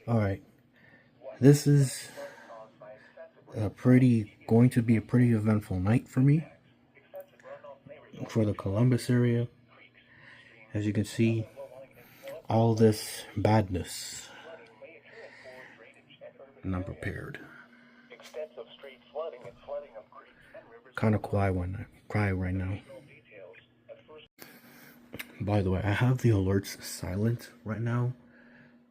Alright, this is going to be a pretty eventful night for me, for the Columbus area. As you can see, all this badness, and I'm prepared. Kind of quiet when I cry right now. By the way, I have the alerts silent right now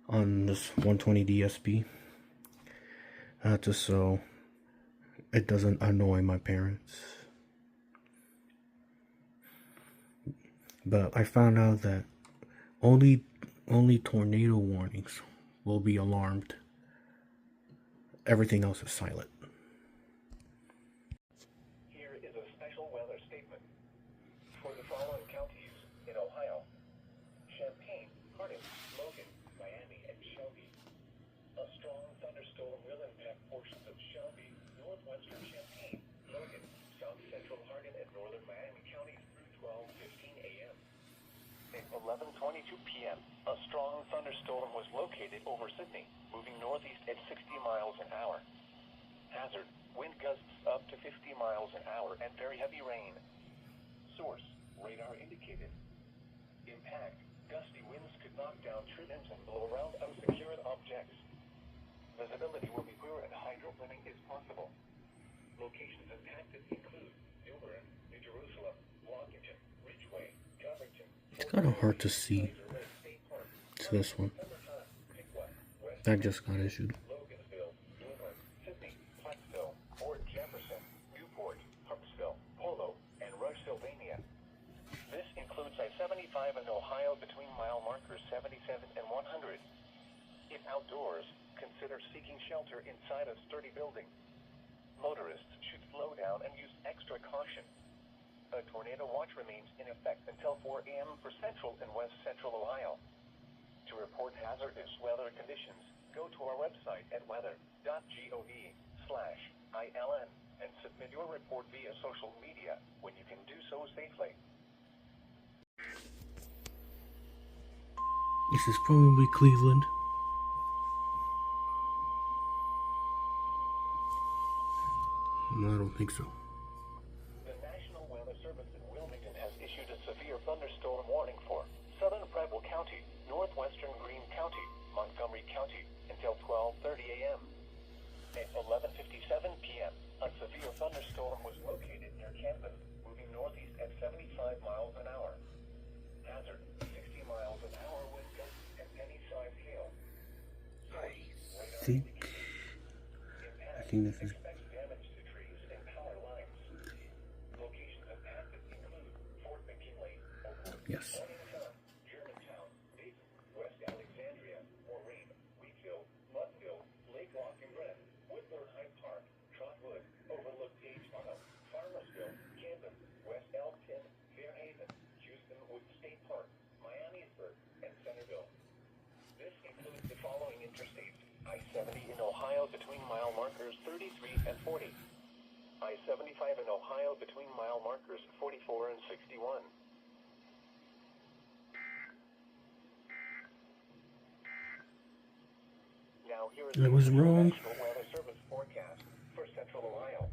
on this 120 DSP, just so it doesn't annoy my parents. But I found out that only tornado warnings will be alarmed. Everything else is silent. Here is a special weather statement for the following counties in Ohio: Champaign, Hardin, Logan, Miami, and Shelby. A strong thunderstorm will impact portions of Shelby, northwestern Champaign, Logan, south central Hardin, and northern Miami counties through 12:15 a.m. At 11:22 p.m., a strong thunderstorm was located over Sydney, moving northeast at 60 miles an hour. Hazard: wind gusts up to 50 miles an hour and very heavy rain. Source: radar indicated. Impact: gusty winds could knock down tree limbs and blow around unsecured objects. Visibility will be poor and hydroplaning is possible. Locations impacted include New Bern, New Jerusalem, Washington, Ridgeway, Covington. It's kind of hard to see to this one. That just got issued. Loganville, Bloomberg, Sydney, Plattsville, Fort Jefferson, Newport, Harpsville, Polo, and Rush, Sylvania. This includes I-75 in Ohio between mile markers 77 and 100. If outdoors, consider seeking shelter inside a sturdy building. Motorists should slow down and use extra caution. A tornado watch remains in effect until 4 a.m. for central and west central Ohio. To report hazardous weather conditions, go to our website at weather.gov/ILN and submit your report via social media when you can do so safely. This is probably Cleveland. No, I don't think so. The National Weather Service in Wilmington has issued a severe thunderstorm warning for southern Preble County, northwestern Greene County, Montgomery County until 12:30 a.m. At 11:57 p.m., a severe thunderstorm was located near Canton, moving northeast at 75 miles an hour. Hazard: 60 miles an hour with gusts and penny-sized hail. I think this is. Yes. Germantown, Dayton, West Alexandria, Maureen, Wheatville, Muttonville, Lake Lockingren, Woodward Hyde Park, Trotwood, Overlook Page Farm, Farmersville, Camden, West Elkton, Fairhaven, Houston Woods State Park, Miamisburg, and Centerville. This includes the following interstates: I-70 in Ohio between mile markers 33 and 40. I-75 in Ohio between mile markers 44 and 61. Now here is I was the wrong. National Weather Service forecast for Central Ohio.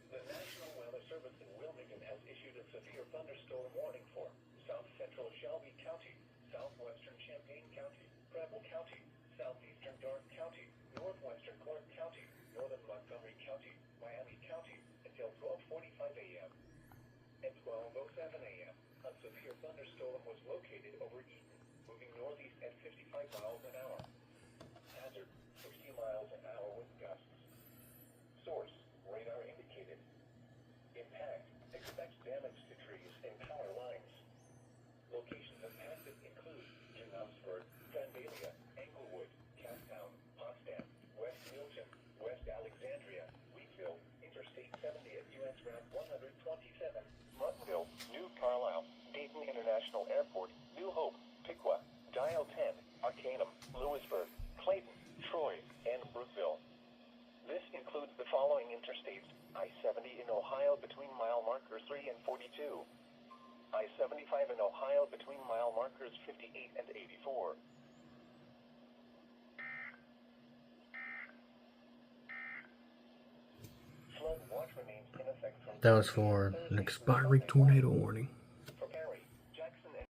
The National Weather Service in Wilmington has issued a severe thunderstorm warning for south central Shelby County, southwestern Champaign County, Preble County, southeastern Darke County, northwestern Clark County, northern Montgomery County, Miami County until 12:45 a.m. At 12:07 a.m., a severe thunderstorm was located over Eaton, moving northeast at 55 miles an hour. Hazard: 60 miles an hour with gusts. Source: radar indicated. Impact: expect damage to trees and power lines. Locations impacted include Johannesburg, Vandalia, Englewood, Camptown, Potsdam, West Milton, West Alexandria, Wheatville, Interstate 70 at U.S. Route 127, Muttonville, New Carlisle, Dayton International Airport, New Hope, Piqua, Dial 10, Arcanum, Louis 58 and 84. Flood watch remains in effect from That was for an expiring tornado warning. for Perry, Jackson, and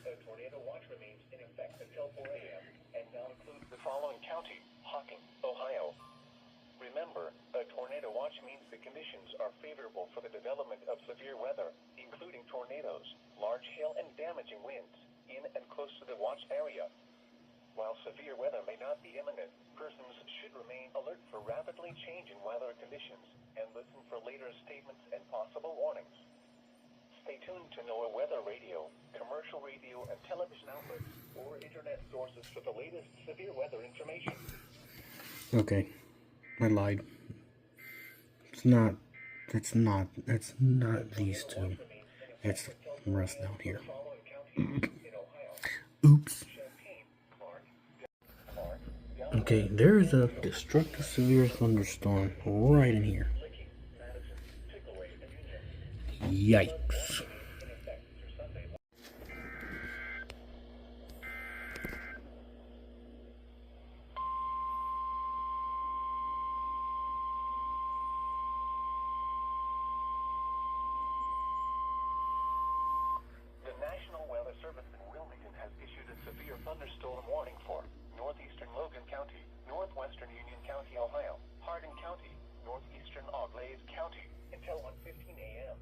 a tornado watch remains in effect until 4 a.m. and now includes the following county: Hocking, Ohio. Remember, a tornado watch means the conditions are favorable for the development of severe weather, including tornadoes, large hail, and damaging winds in and close to the watch area. While severe weather may not be imminent, persons should remain alert for rapidly changing weather conditions and listen for later statements and possible warnings. Stay tuned to NOAA Weather Radio, commercial radio and television outlets, or internet sources for the latest severe weather information. Okay, I lied. It's not these two. It's the rest down here. Oops. Okay, there is a destructive severe thunderstorm right in here. Yikes. The National Weather Service in Wilmington has issued a severe thunderstorm warning for northeastern Logan County, northwestern Union County, Ohio, Hardin County, northeastern Auglaize County until 1:15 a.m.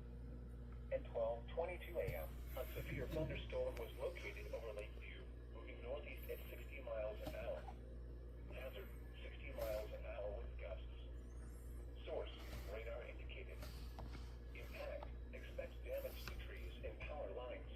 At 12:22 a.m., a severe thunderstorm was located over Lakeview, moving northeast at 60 miles an hour. Hazard: 60 miles an hour with gusts. Source: radar indicated. Impact: expect damage to trees and power lines.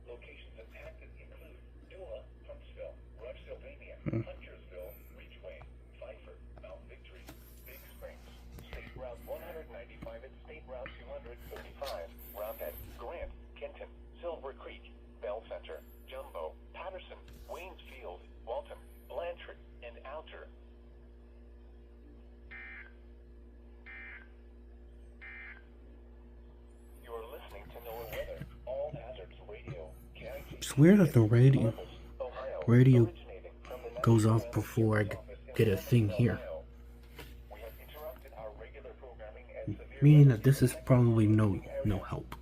Locations impacted include Dula, Huntsville, Rushsylvania, Huntersville, Ridgeway, Pfeiffer, Mount Victory, Big Springs, State Route 195 and State Route 235, Roundhead, Grant, Kenton, Silver Creek, Bell Center, Jumbo, Patterson, Waynesfield, Walton, Blanchard, and Alger. You're listening to NOAA Weather, All Hazards Radio, It's weird that the radio goes off before I get a thing here. We have interrupted our regular programming as severe Meaning that this is probably no help.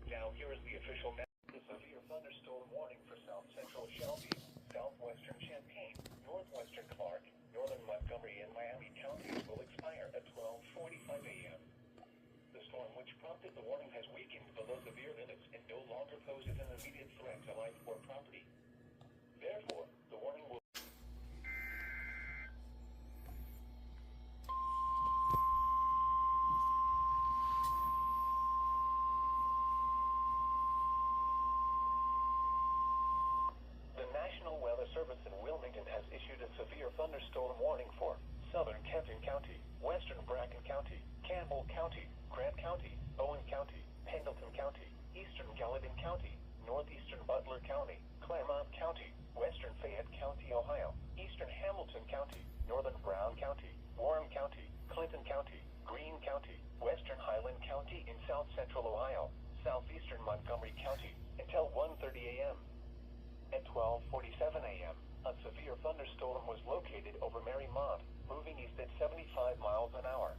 Now here is the official severe thunderstorm warning for south central Shelby, southwestern Champaign, northwestern Clark, northern Montgomery, and Miami counties will expire at 12:45 a.m. The storm which prompted the warning has weakened below severe limits and no longer poses an immediate threat to life or property. Therefore, the warning will The National Weather Service in Wilmington has issued a severe thunderstorm warning for southern Kenton County, western Bracken County, Campbell County, Grant County, Owen County, Pendleton County, eastern Gallatin County, northeastern Butler County, Claremont County, western Fayette County, Ohio, eastern Hamilton County, northern Brown County, Warren County, Clinton County, Greene County, western Highland County in south central Ohio, southeastern Montgomery County until 1:30 a.m. At 12:47 a.m., a severe thunderstorm was located over Marymount, moving east at 75 miles an hour.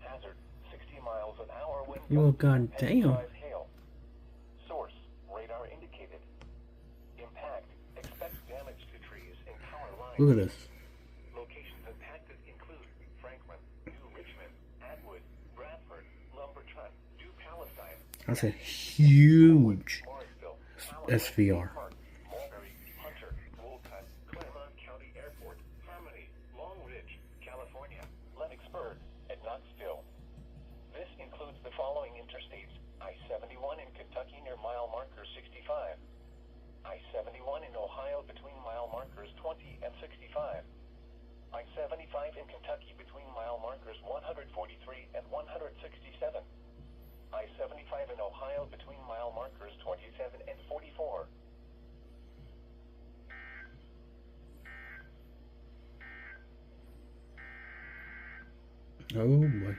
Hazard: 60 miles an hour wind Well, gusts god and damn. 55 hail. Source: radar indicated. Impact: expect damage to trees and power lines. Look at this. Locations impacted include Franklin, New Richmond, Atwood, Bradford, Lumberton, New Palestine, That's a huge Morrisville, SVR. Mulberry, Hunter, Wolcott, Claremont County Airport, Harmony, Long Ridge, California, Lennoxburg, and Knoxville. This includes the following interstates: I-71 in Kentucky near mile marker 65, I-71 in Ohio between mile markers 20 and 65, I-75 in Kentucky between mile markers 143 and 167, I-75 in Ohio between mile markers 27 and 44, Oh boy.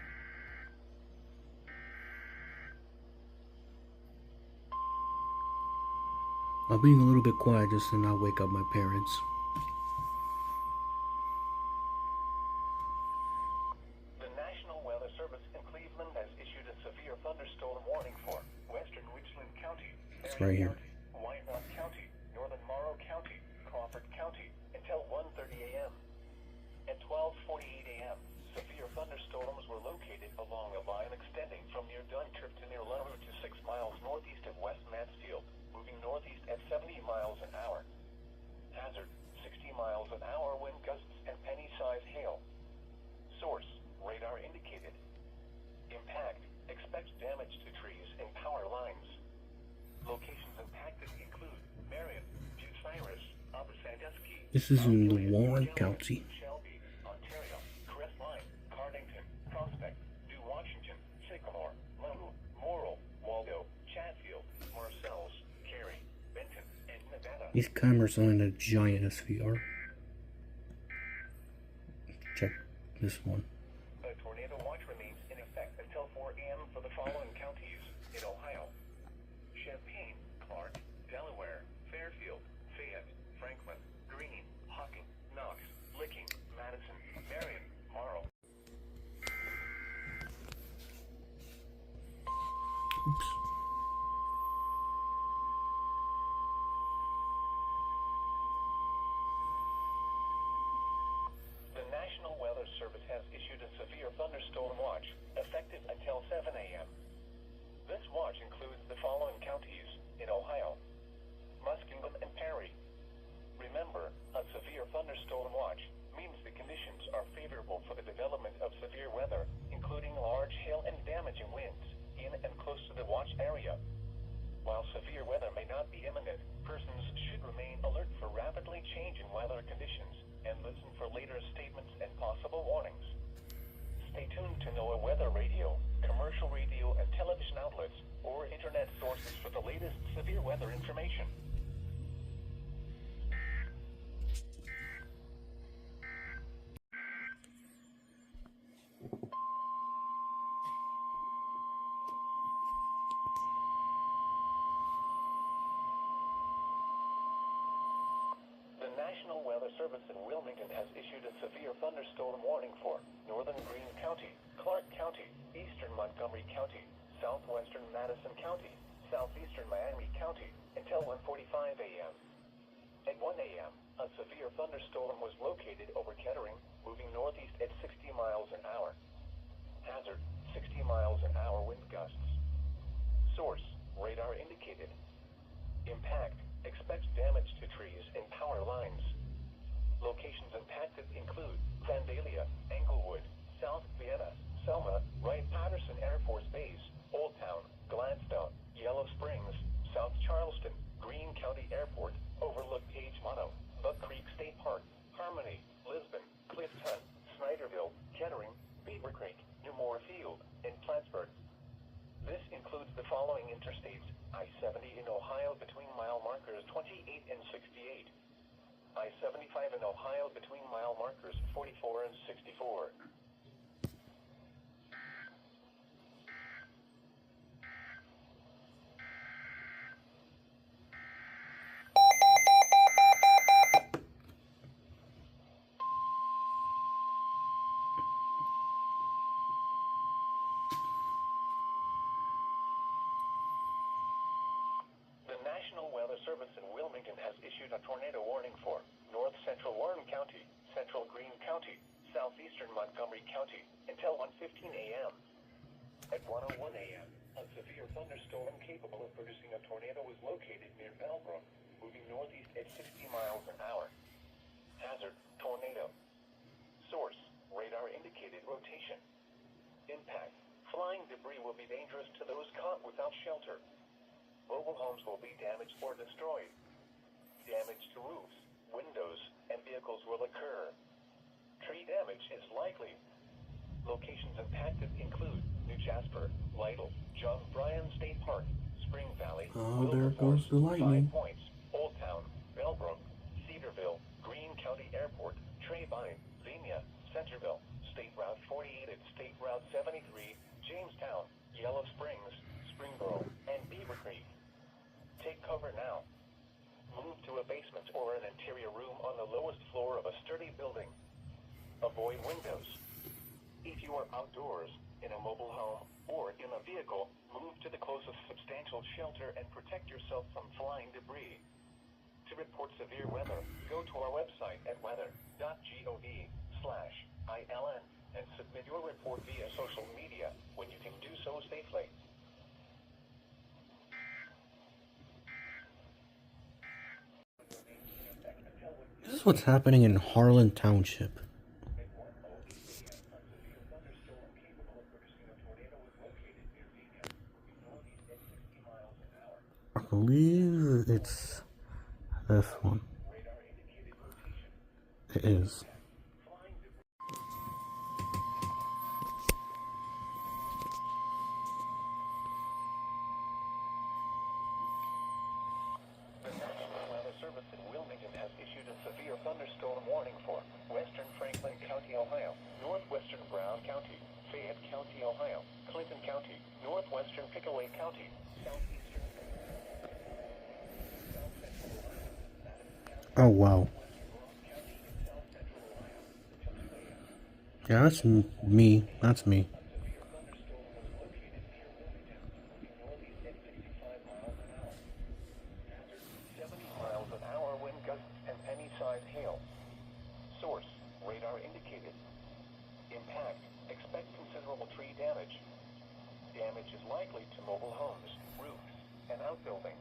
I'm being a little bit quiet just to not wake up my parents. The National Weather Service in Cleveland has issued a severe thunderstorm warning for western Richland County, It's Marion right here. County, Wyandotte County, northern Morrow County, Crawford County, until 1:30 a.m. At 12:48 a.m., severe thunderstorms were located along a line extending from near Dunkirk to near Larue to 6 miles northeast of West Mansfield, moving northeast at 70 miles an hour. Hazard, 60 miles an hour wind gusts and penny-sized hail. Source, radar indicated. Impact, expect damage to trees and power lines. Locations impacted include Marion, Bucyrus, Upper Sandusky, This is in the Montpelier, Warren Delaware, County. Shelby, Ontario, Crestline, Cardington, Prospect, New Washington, Sycamore, Larue, Morrill, Waldo, Chatfield, Marcells, Cary, Benton, and Nevada. These cameras are in a giant SVR. Check this one. A tornado watch remains in effect until 4 a.m. for the following counties in Ohio: Champaign, Clark, Delaware, Fairfield, Fayette, Franklin, Greene, Hocking, Knox, Licking, Madison, Marion, Morrow. Oops. The National Weather Service has issued a severe thunderstorm watch, effective until 7 a.m. This watch includes the following counties in Ohio: Muskingum and Perry. Remember, a severe thunderstorm watch means the conditions are favorable for the development of severe weather, including large hail and damaging winds in and close to the watch area. While severe weather may not be imminent, persons should remain alert for rapidly changing weather conditions and listen for later statements and possible warnings. Stay tuned to NOAA weather radio, commercial radio and television outlets, or internet sources for the latest severe weather information. The National Weather Service in Wilmington has issued a severe thunderstorm warning for northern Greene County, Clark County, eastern Montgomery County, southwestern Madison County, southeastern Miami County, until 1:45 a.m. At 1 a.m., a severe thunderstorm was located over Kettering, moving northeast at 60 miles an hour. Hazard, 60 miles an hour wind gusts. Source, radar indicated. Impact, expect damage to trees and power lines. Locations impacted include Vandalia, Englewood, South Vienna, Selma, Wright-Patterson Air Force Base, Old Town, Gladstone, Yellow Springs, South Charleston, Greene County Airport, Overlook Page Mono, Buck Creek State Park, Harmony, Lisbon, Clifton, Snyderville, Kettering, Beaver Creek, New Moore Field, and Plattsburgh. This includes the following interstates: I-70 in Ohio between mile markers 28 and 68. I-75 in Ohio between mile markers 44 and 64. The National Weather Service in Wilmington has issued a tornado warning for north central Warren County, central Greene County, southeastern Montgomery County, until 1:15 a.m. At 1:01 a.m., a severe thunderstorm capable of producing a tornado was located near Bellbrook, moving northeast at 60 miles an hour. Hazard, tornado. Source, radar indicated rotation. Impact, flying debris will be dangerous to those caught without shelter. Mobile homes will be damaged or destroyed. Damage to roofs, windows, and vehicles will occur. Tree damage is likely. Locations impacted include New Jasper, Lytle, John Bryan State Park, Spring Valley, Oh, there goes Wilberforce, the lightning. 5 Points, Old Town, Bellbrook, Cedarville, Greene County Airport, Trayvine, Xenia, Centerville, State Route 48 at State Route 73, Jamestown, Yellow Springs, Springboro, and Beaver Creek. Take cover now. Move to a basement or an interior room on the lowest floor of a sturdy building. Avoid windows. If you are outdoors, in a mobile home, or in a vehicle, move to the closest substantial shelter and protect yourself from flying debris. To report severe weather, go to our website at weather.gov/ILN and submit your report via social media when you can do so safely. This is what's happening in Harlan Township. I believe it's this one. It is. The National Weather Service in Wilmington has issued a severe thunderstorm warning for western Franklin County, Ohio, northwestern Brown County, Fayette County, Ohio, Clinton County, northwestern Pickaway County, southeastern Oh wow. Yeah, that's me. That's me. severe thunderstorm was located near Wilmington, moving northeast at 65 miles an hour. Hazard 70 miles an hour wind gusts and penny-sized hail. Source, radar indicated. Impact, expect considerable tree damage. Damage is likely to mobile homes, roofs, and outbuildings.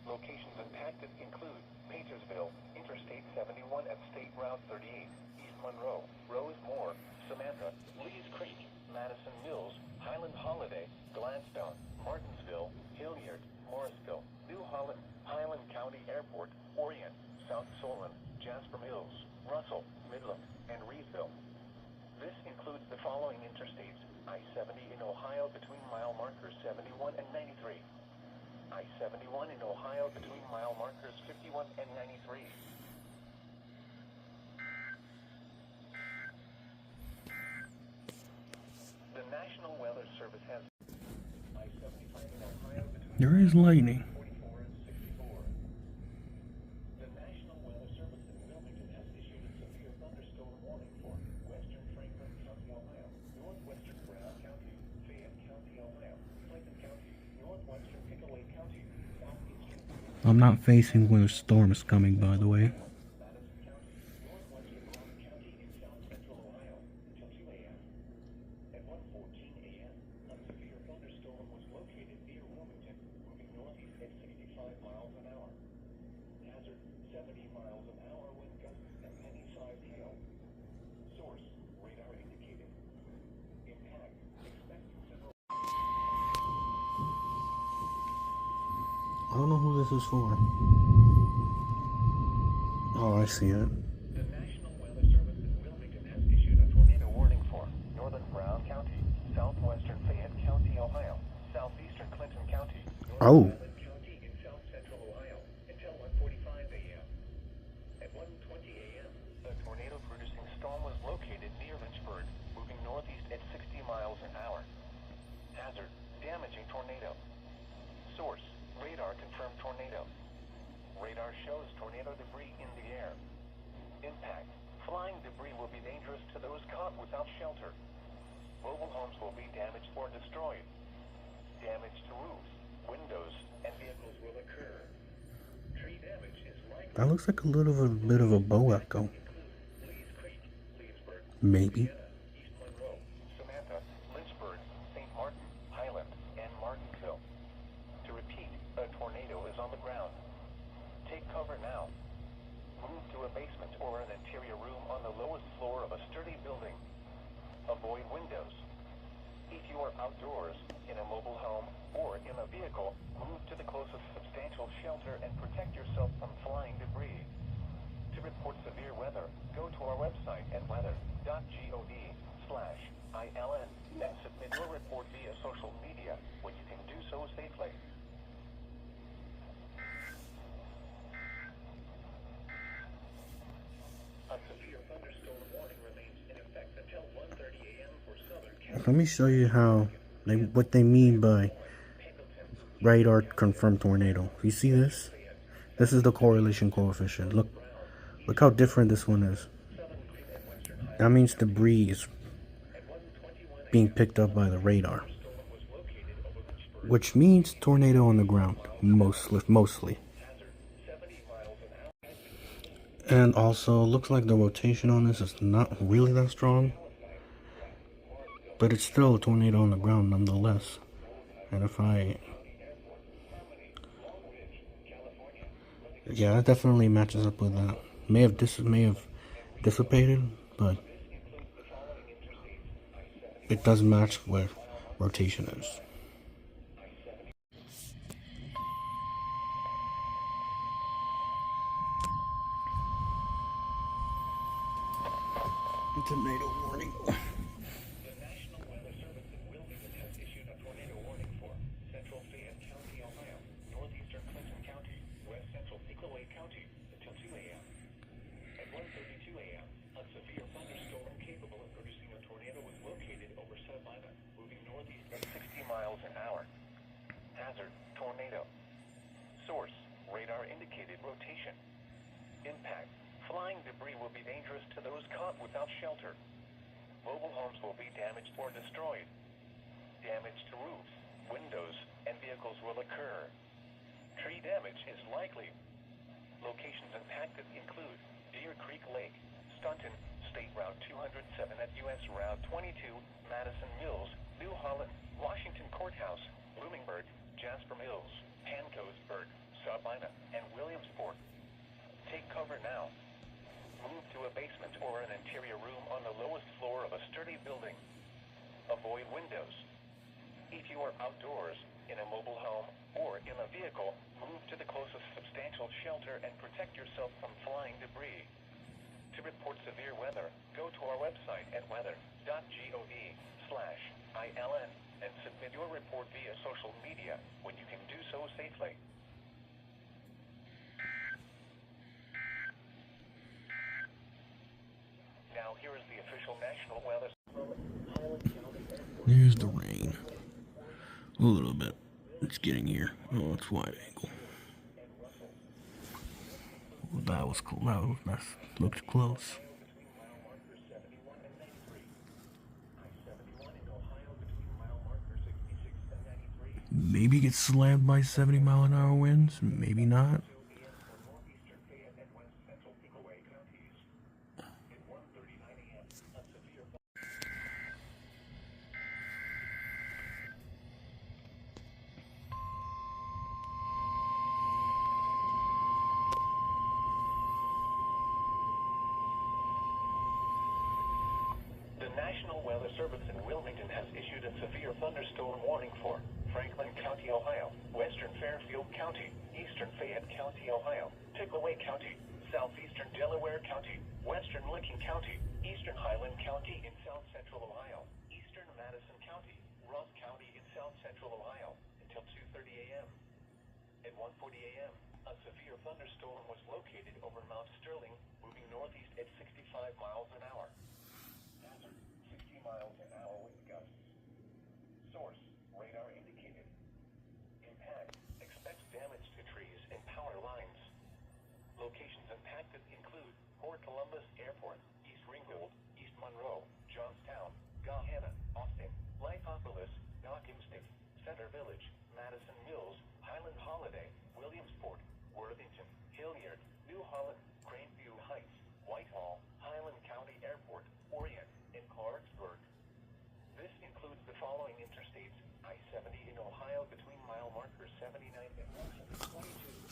Locations impacted include Paintersville, Interstate 71 at State Route 38, East Monroe, Rosemore, Samantha, Lees Creek, Madison Mills, Highland Holiday, Gladstone, Martinsville, Hilliard, Morrisville, New Holland, Highland County Airport, Orion, South Solon, Jasper Mills, Russell, Midland, and Reedville. This includes the following interstates: I-70 in Ohio between mile markers 71 and 93. I-71 in Ohio between mile markers 51 and 93. The National Weather Service has I-75 in Ohio between There is lightning. 44 and 64. The National Weather Service in Wilmington has issued a severe thunderstorm warning for western Franklin County, Ohio, northwestern Brown County, Fayette County, Ohio, Clinton County, northwestern Pickaway County, southeastern I'm not facing when a storm is coming, by the way. Madison County, northwestern Rock County, and south central Ohio until 2 a.m. At 1:14 a.m., a severe thunderstorm was located near Wilmington, moving northeast at 65 miles an hour. Hazard 70 miles an hour wind gusts and penny-sized hail. Source, radar indicated. Impact, expect considerable. I don't know who this is for. Oh, I see it. The National Weather Service in Wilmington has issued a tornado warning for northern Brown County, southwestern Fayette County, Ohio, southeastern Clinton County, Oh. northern Highland County, and south central Ohio until 1:45 a.m. At 1:20 a.m., a tornado-producing storm was located near Lynchburg, moving northeast at 60 miles an hour. Hazard, damaging tornado. Source, radar confirmed tornado. Radar shows tornado debris in the air. Impact, flying debris will be dangerous to those caught without shelter. Mobile homes will be damaged or destroyed. Damage to roofs, windows, and vehicles will occur. Tree damage is likely. That looks like a little bit of a bow echo. Lees Creek, Leesburg, Maybe. East Monroe, Samantha, Lynchburg, St. Martin, Highland, and Martinsville. To repeat, a tornado is on the ground. Take cover now. Move to a basement or an interior room on the lowest floor of a sturdy building. Avoid windows. If you are outdoors, in a mobile home, or in a vehicle, move to the closest substantial shelter and protect yourself from flying debris. To report severe weather, go to our website at weather.gov/ILN and submit your report via social media when you can do so safely. A severe thunderstorm warning remains in effect until let me show you what they mean by radar confirmed tornado. You see this? This is the correlation coefficient. Look how different this one is. That means debris is being picked up by the radar, which means tornado on the ground, mostly. And also, looks like the rotation on this is not really that strong, but it's still a tornado on the ground nonetheless. And yeah, it definitely matches up with that. May have dissipated, but it does match where rotation is. Tornado warning. The National Weather Service in Wilmington has issued a tornado warning for central Fayette County, Ohio, northeastern Clinton County, west central Pickaway County until 2 a.m. At 1:32 a.m., a severe thunderstorm capable of producing a tornado was located over Sabina, moving northeast at 60 miles an hour. Hazard: tornado. Source: radar indicated rotation. Impact: flying debris will be dangerous to those caught without shelter. Mobile homes will be damaged or destroyed. Damage to roofs, windows, and vehicles will occur. Tree damage is likely. Locations impacted include Deer Creek Lake, Staunton, State Route 207 at U.S. Route 22, Madison Mills, New Holland, Washington Courthouse, Bloomingburg, Jasper Mills, Pancosburg, Sabina, and Williamsport. Take cover now. Move to a basement or an interior room on the lowest floor of a sturdy building. Avoid windows. If you are outdoors, in a mobile home, or in a vehicle, move to the closest substantial shelter and protect yourself from flying debris. To report severe weather, go to our website at weather.gov/ILN and submit your report via social media when you can do so safely. Now here is the official National Weather. There's the rain. A little bit. It's getting here. Oh, it's wide angle. That was cool. That looked close. Maybe get slammed by 70-mile-an-hour winds. Maybe not. The National Weather Service in Wilmington has issued a severe thunderstorm warning for Franklin County, Ohio, western Fairfield County, eastern Fayette County, Ohio, Pickaway County, southeastern Delaware County, western Licking County, eastern Highland County in south central Ohio, eastern Madison County, Ross County in south central Ohio until 2:30 a.m. At 1:40 a.m., a severe thunderstorm was located over Mount Sterling, moving northeast at 65 miles an hour. 60 miles an hour wind gusts. Source: radar indicated. Impact: expect damage to trees and power lines. Locations impacted include Port Columbus Airport, East Ringgold, East Monroe, Johnstown, Gahanna, Austin, Lithopolis, Knockingstick, Center Village, Madison Mills, Highland Holiday, Williamsport, Worthington, Hilliard, New Holland, Grandview Heights, Whitehall, Highland County Airport, Orient, and Clarksburg. This includes the following interstates: I-70 in Ohio between mile markers 79 and 122.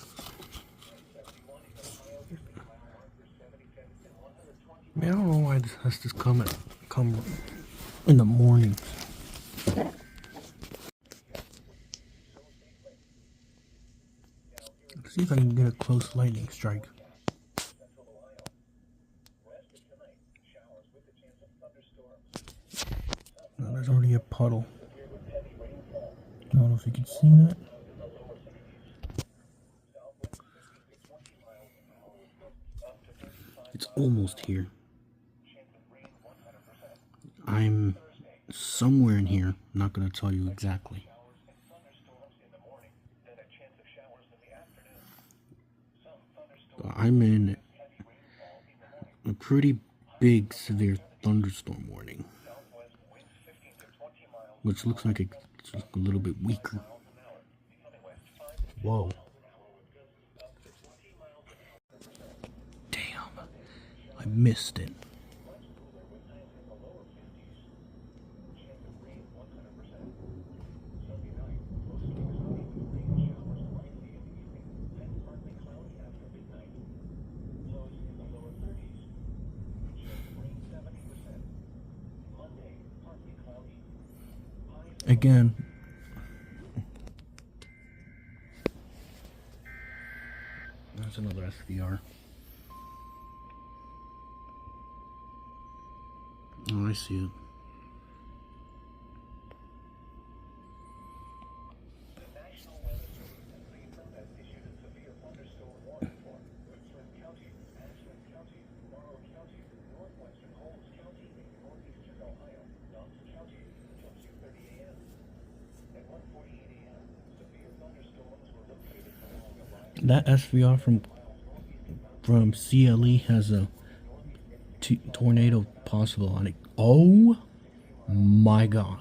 I-71 in Ohio between mile markers 77 and 120. Man, I don't know why this has to come in the morning. Let's see if I can get a close lightning strike. No, there's already a puddle. I don't know if you can see that. It's almost here. I'm somewhere in here. I'm not gonna tell you exactly. Showers and thunderstorms in the morning, then a chance of showers in the afternoon. Some thunderstorms I'm in heavy rainfall in the morning. a pretty big severe thunderstorm warning, Southwest winds 15 to 20 miles which looks like it's a little bit weaker. an hour. Becoming west 5 to 10 Whoa. miles an hour with gusts up to 20 miles an hour. Damn. I missed it. Much cooler with highs in the lower 50s. Chance of rain 100%. Sunday night, mostly cloudy with rain showers likely in the evening, then partly cloudy after midnight. Lows in the lower 30s. Chance of rain 70%. Monday, partly cloudy. Highs in the Again, that's another SVR. Oh, I see it. The National Weather Service in Cleveland has issued a severe thunderstorm warning for Richland County, Ashland County, Morrow County, northwestern Holmes County, and northeastern Ohio, Knox County until 2:30 a.m. At 1:48 a.m., severe thunderstorms were located along a line That SVR from CLE has a tornado possible on it. Oh my god.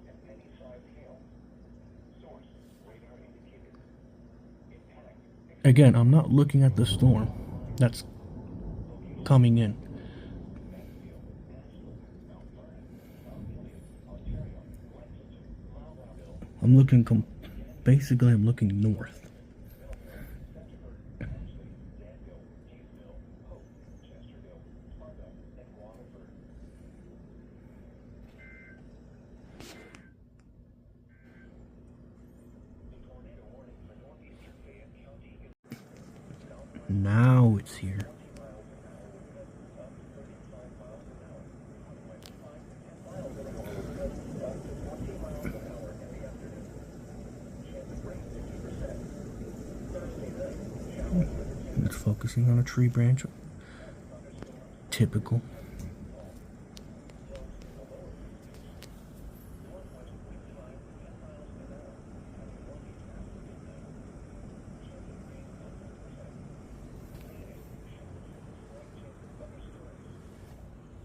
and penny-sized hail. Source: radar indicated. Impact: Again, I'm not looking at the storm that's coming in. I'm looking basically I'm looking north. Now it's here. It's focusing on a tree branch. Typical.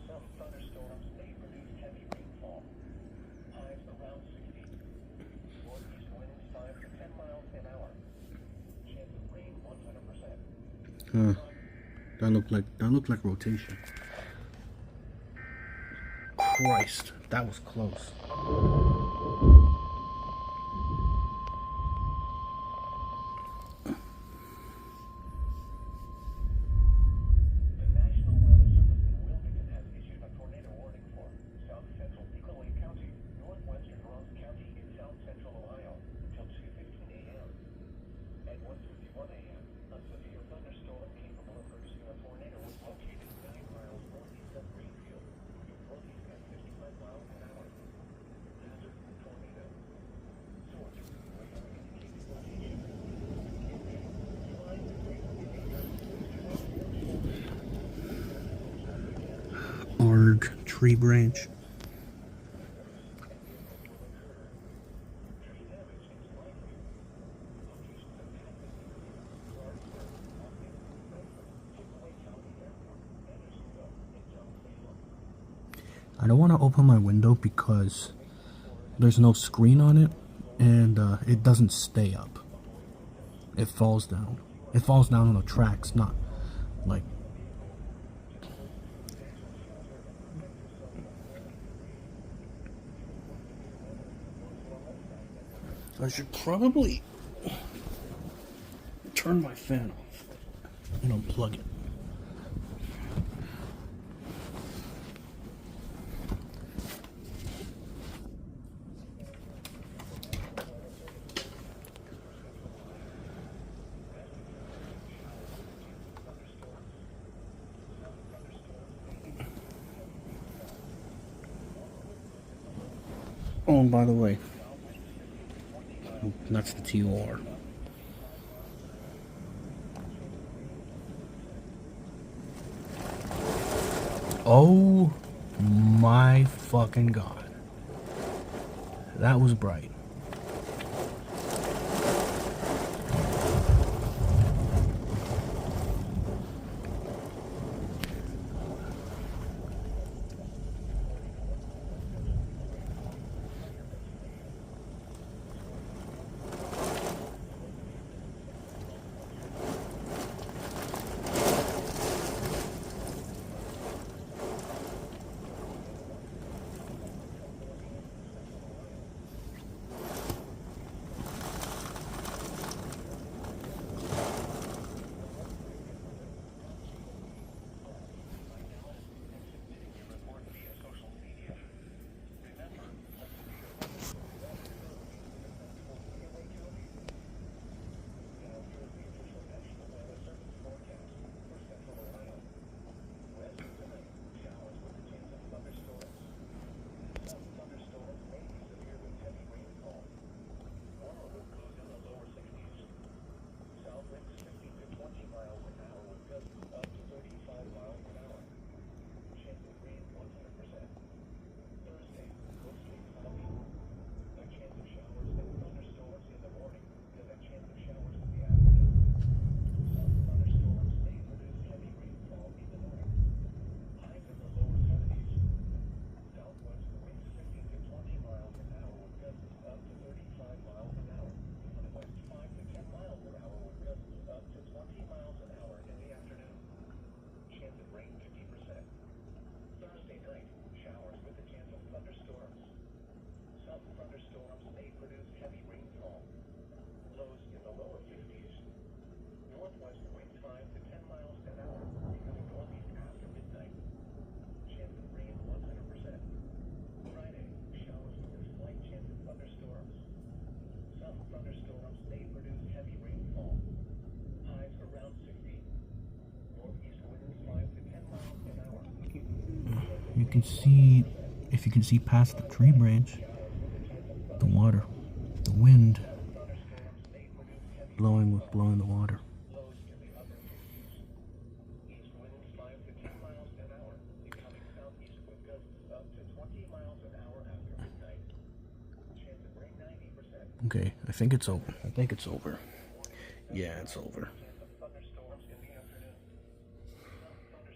Some thunderstorms may produce heavy rainfall. Highs around 60. Northeast winds 5 to 10 miles an hour. Chance of rain 100%. That looked like rotation. Christ, that was close. The National Weather Service in Wilmington has issued a tornado warning for south central Nicolay County, northwestern Ross County, and south central Ohio until 2:15 a.m. At 1:51 a.m., a severe thunderstorm capable of producing a tornado was located 9 miles northeast of Greenfield, moving northeast at 55 miles an hour. Hazard: tornado. Source: radar indicated location. Flying radar Arg, tree branch. I don't want to open my window because there's no screen on it and it doesn't stay up. It falls down. It falls down on the tracks, not like. I should probably turn my fan off and unplug it. Oh, and by the way, that's the TOR. Oh my fucking god. That was bright. You can see, if you can see past the tree branch, the water, the wind blowing the water. Okay, I think it's over. Yeah, it's over.